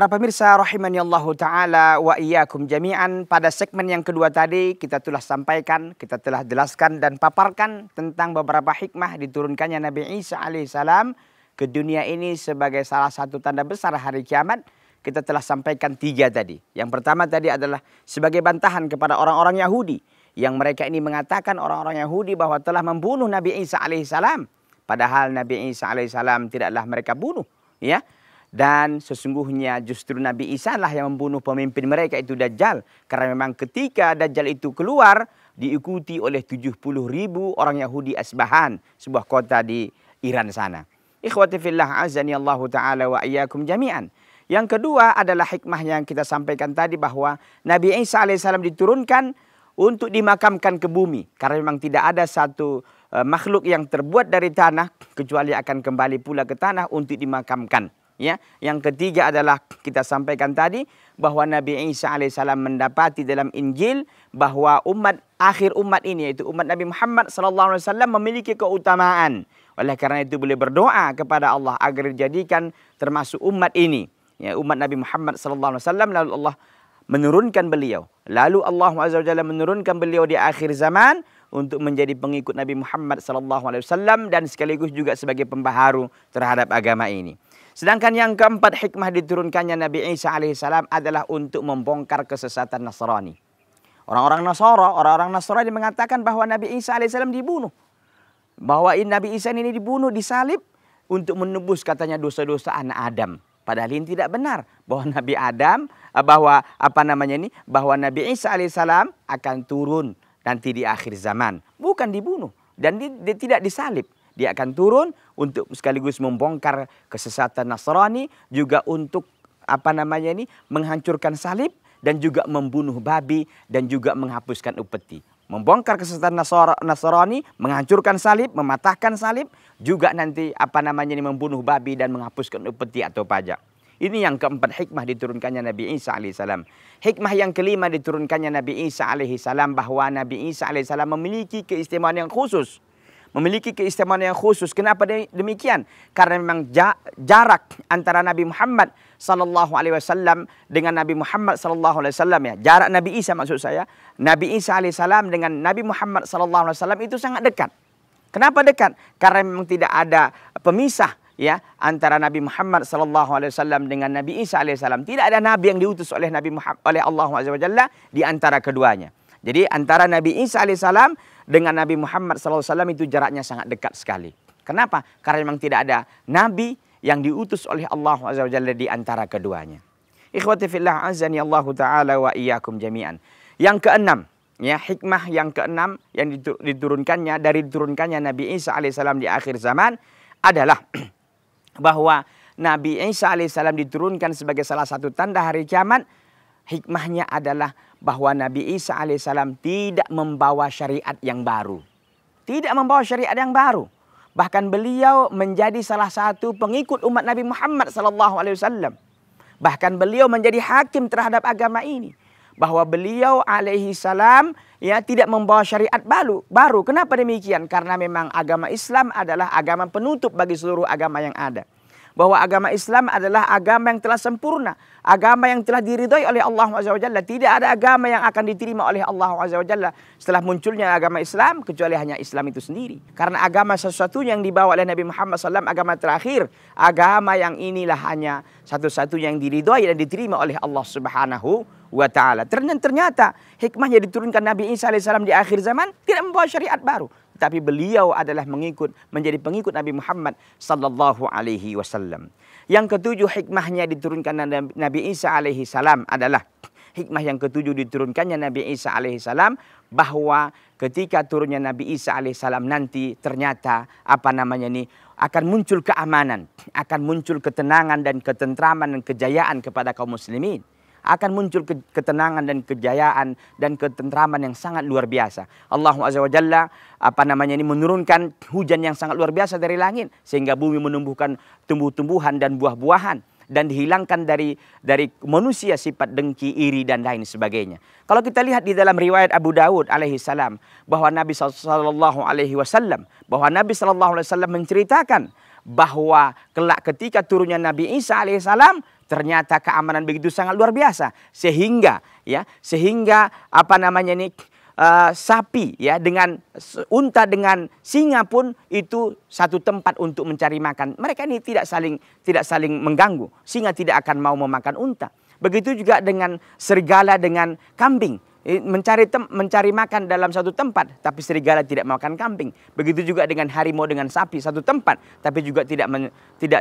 Para pemirsa rahimani Allah Ta'ala wa iyyakum jami'an, pada segmen yang kedua tadi kita telah sampaikan, kita telah jelaskan dan paparkan tentang beberapa hikmah diturunkannya Nabi Isa alaihissalam ke dunia ini sebagai salah satu tanda besar hari kiamat. Kita telah sampaikan 3 tadi. Yang pertama tadi adalah sebagai bantahan kepada orang-orang Yahudi yang mereka ini mengatakan orang-orang Yahudi bahwa telah membunuh Nabi Isa alaihissalam. Padahal Nabi Isa alaihissalam tidaklah mereka bunuh, ya. Dan sesungguhnya justru Nabi Isa lah yang membunuh pemimpin mereka itu Dajjal. Karena memang ketika Dajjal itu keluar diikuti oleh 70.000 orang Yahudi Asbahan, sebuah kota di Iran sana. Ikhwati fillah azani Allah Ta'ala wa iyyakum jami'an. Yang kedua adalah hikmah yang kita sampaikan tadi bahwa Nabi Isa alaihissalam diturunkan untuk dimakamkan ke bumi. Karena memang tidak ada satu makhluk yang terbuat dari tanah kecuali akan kembali pula ke tanah untuk dimakamkan. Ya, yang ketiga adalah kita sampaikan tadi bahwa Nabi Isa alaihissalam mendapati dalam Injil bahwa akhir umat ini yaitu umat Nabi Muhammad sallallahu alaihi wasallam memiliki keutamaan. Oleh karena itu boleh berdoa kepada Allah agar dijadikan termasuk umat ini, ya, umat Nabi Muhammad sallallahu alaihi wasallam. Lalu Allah menurunkan beliau. Lalu Allah azza wa jalla menurunkan beliau di akhir zaman untuk menjadi pengikut Nabi Muhammad sallallahu alaihi wasallam dan sekaligus juga sebagai pembaharu terhadap agama ini. Sedangkan yang keempat hikmah diturunkannya Nabi Isa alaihissalam adalah untuk membongkar kesesatan Nasrani. Orang-orang Nasrani mengatakan bahwa Nabi Isa alaihissalam dibunuh. Bahwa Nabi Isa ini dibunuh, disalib untuk menebus katanya dosa-dosa anak Adam. Padahal ini tidak benar. Bahwa Nabi Isa alaihissalam akan turun nanti di akhir zaman. Bukan dibunuh dan dia tidak disalib. Dia akan turun untuk sekaligus membongkar kesesatan Nasrani, juga untuk menghancurkan salib dan juga membunuh babi dan juga menghapuskan upeti. Membongkar kesesatan Nasrani, menghancurkan salib, mematahkan salib, juga nanti membunuh babi dan menghapuskan upeti atau pajak. Ini yang keempat hikmah diturunkannya Nabi Isa alaihissalam. Hikmah yang kelima diturunkannya Nabi Isa alaihissalam bahwa Nabi Isa alaihissalam memiliki keistimewaan yang khusus. Kenapa demikian? Karena memang jarak antara Nabi Muhammad sallallahu alaihi wasallam dengan Nabi Muhammad sallallahu alaihi wasallam, ya, jarak Nabi Isa maksud saya, Nabi Isa alaihissalam dengan Nabi Muhammad sallallahu alaihi wasallam itu sangat dekat. Kenapa dekat? Karena memang tidak ada pemisah, ya, antara Nabi Muhammad sallallahu alaihi wasallam dengan Nabi Isa alaihissalam. Tidak ada nabi yang diutus oleh Allah azza wa jalla di antara keduanya. Jadi antara Nabi Isa alaihissalam dengan Nabi Muhammad SAW itu jaraknya sangat dekat sekali. Kenapa? Karena memang tidak ada nabi yang diutus oleh Allah Azza wa Jalla di antara keduanya. Ikhwati fillah azani Allah Ta'ala wa iyyakum jami'an. Yang keenam, ya, hikmah yang keenam yang diturunkannya Nabi Isa alaihissalam di akhir zaman adalah bahwa Nabi Isa alaihissalam diturunkan sebagai salah satu tanda hari kiamat. Hikmahnya adalah bahwa Nabi Isa alaihissalam tidak membawa syariat yang baru. Tidak membawa syariat yang baru. Bahkan beliau menjadi salah satu pengikut umat Nabi Muhammad sallallahu alaihi wasallam. Bahkan beliau menjadi hakim terhadap agama ini. Bahwa beliau alaihissalam, ya, tidak membawa syariat baru. Kenapa demikian? Karena memang agama Islam adalah agama penutup bagi seluruh agama yang ada. Bahwa agama Islam adalah agama yang telah sempurna, agama yang telah diridhai oleh Allah Azza wa Jalla. Tidak ada agama yang akan diterima oleh Allah Azza wa Jalla setelah munculnya agama Islam kecuali hanya Islam itu sendiri. Karena agama satu-satunya yang dibawa oleh Nabi Muhammad SAW, agama terakhir, agama yang inilah hanya satu-satunya yang diridhai dan diterima oleh Allah Subhanahu wa Ta'ala. Ternyata hikmahnya diturunkan Nabi Isa alaihissalam di akhir zaman tidak membawa syariat baru. Tapi beliau adalah menjadi pengikut Nabi Muhammad sallallahu alaihi wasallam. Yang ketujuh hikmahnya diturunkan Nabi Isa alaihi salam adalah hikmah yang ketujuh diturunkannya Nabi Isa alaihi salam bahwa ketika turunnya Nabi Isa alaihi salam nanti ternyata akan muncul keamanan, akan muncul ketenangan dan ketentraman dan kejayaan kepada kaum muslimin. Akan muncul ketenangan dan kejayaan dan ketentraman yang sangat luar biasa. Allah Azza wa Jalla menurunkan hujan yang sangat luar biasa dari langit sehingga bumi menumbuhkan tumbuh-tumbuhan dan buah-buahan dan dihilangkan dari manusia sifat dengki, iri dan lain sebagainya. Kalau kita lihat di dalam riwayat Abu Dawud alaihi salam bahwa Nabi sallallahu alaihi wasallam menceritakan bahwa kelak ketika turunnya Nabi Isa alaihissalam ternyata keamanan begitu sangat luar biasa, sehingga sapi ya dengan unta dengan singa pun itu satu tempat untuk mencari makan. Mereka ini tidak saling mengganggu. Singa tidak akan mau memakan unta. Begitu juga dengan serigala dengan kambing. Mencari makan dalam satu tempat, tapi serigala tidak makan kambing. Begitu juga dengan harimau dengan sapi satu tempat, tapi juga tidak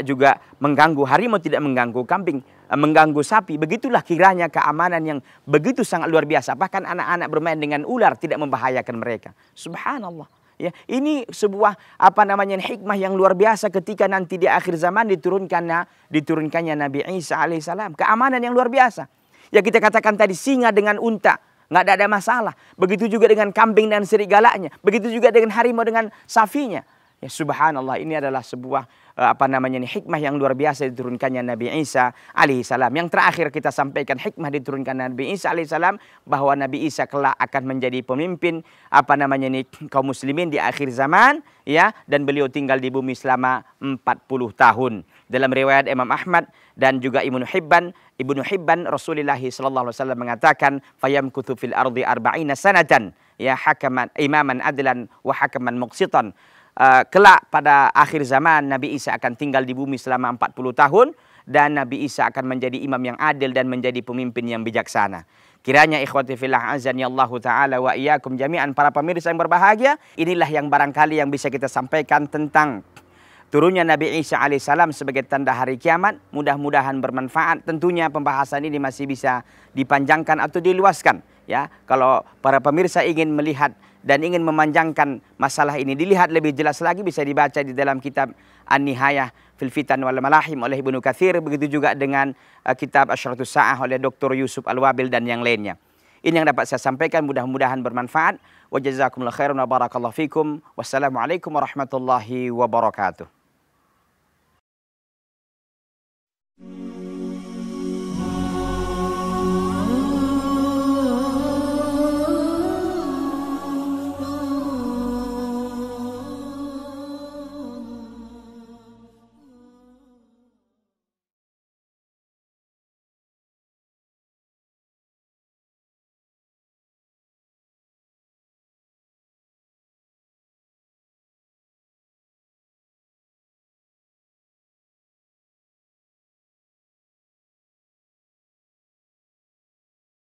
juga mengganggu. Harimau tidak mengganggu kambing, mengganggu sapi. Begitulah kiranya keamanan yang begitu sangat luar biasa. Bahkan anak-anak bermain dengan ular tidak membahayakan mereka. Subhanallah. Ya, ini sebuah hikmah yang luar biasa ketika nanti di akhir zaman diturunkannya Nabi Isa alaihissalam. Keamanan yang luar biasa. Ya kita katakan tadi singa dengan unta. Nggak ada masalah. Begitu juga dengan kambing dan serigalanya. Begitu juga dengan harimau dengan sapinya. Ya subhanallah, ini adalah sebuah hikmah yang luar biasa diturunkannya Nabi Isa alaihissalam. Yang terakhir kita sampaikan hikmah diturunkan Nabi Isa alaihissalam, bahwa Nabi Isa kelak akan menjadi pemimpin kaum muslimin di akhir zaman, ya, dan beliau tinggal di bumi selama 40 tahun. Dalam riwayat Imam Ahmad dan juga Ibnu Hibban Rasulullah sallallahu alaihi wasallam mengatakan fayamkuthu fil ardi arba'ina sanatan ya hakaman imaman adlan wa hakaman muqsitan. Kelak pada akhir zaman Nabi Isa akan tinggal di bumi selama 40 tahun dan Nabi Isa akan menjadi imam yang adil dan menjadi pemimpin yang bijaksana. Kiranya ikhwati fillah azani Allahu taala wa iyyakum jami'an, para pemirsa yang berbahagia, inilah yang barangkali yang bisa kita sampaikan tentang turunnya Nabi Isa alaihissalam sebagai tanda hari kiamat. Mudah-mudahan bermanfaat. Tentunya pembahasan ini masih bisa dipanjangkan atau diluaskan. Ya, kalau para pemirsa ingin melihat dan ingin memanjangkan masalah ini, dilihat lebih jelas lagi, bisa dibaca di dalam kitab An-Nihayah fil Fitan wal Malahim oleh Ibnu Katsir. Begitu juga dengan kitab Asyratus Sa'ah oleh Dr. Yusuf Al-Wabil dan yang lainnya. Ini yang dapat saya sampaikan, mudah-mudahan bermanfaat. Wa jazakumullahu khairan wa barakallahu fikum. Wassalamualaikum warahmatullahi wabarakatuh.